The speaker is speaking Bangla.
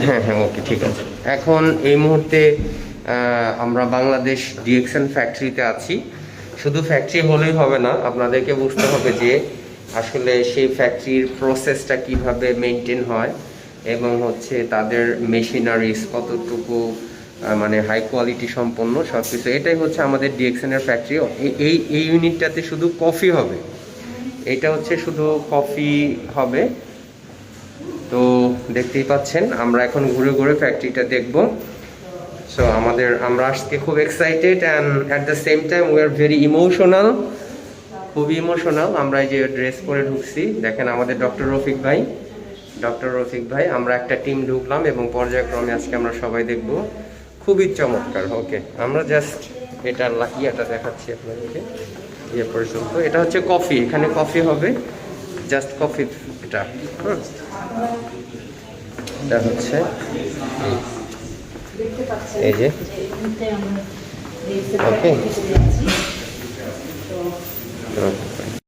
হ্যাঁ হ্যাঁ, ওকে, ঠিক আছে। এখন এই মুহূর্তে আমরা বাংলাদেশ ডিএক্সএন ফ্যাক্টরিতে আছি। শুধু ফ্যাক্টরি হলেই হবে না, আপনাদেরকে বুঝতে হবে যে আসলে সেই ফ্যাক্টরির প্রসেসটা কিভাবে মেনটেন হয় এবং হচ্ছে তাদের মেশিনারিজ কতটুকু মানে হাই কোয়ালিটি সম্পন্ন সব কিছু। এটাই হচ্ছে আমাদের ডিএক্সএনের ফ্যাক্টরি। এই ইউনিটটাতে শুধু কফি হবে, এটা হচ্ছে শুধু কফি হবে। তো দেখতেই পাচ্ছেন আমরা এখন ঘুরে ঘুরে ফ্যাক্টরিটা দেখব। সো আমরা আজকে খুব excited and at the same time we are very emotional, খুবই ইমোশনাল। আমরা যে ড্রেস পরে ঢুকছি, দেখেন আমাদের ডক্টর রফিক ভাই, আমরা একটা টিম ঢুকলাম এবং পর্যায়ক্রমে আজকে আমরা সবাই দেখব। খুবই চমৎকার। ওকে, আমরা জাস্ট এটার ইয়েটা দেখাচ্ছি আপনাদেরকে ইয়ে পর্যন্ত। এটা হচ্ছে কফি, এখানে কফি হবে, জাস্ট কফি। এটা এটা হচ্ছে এই যে, ওকে।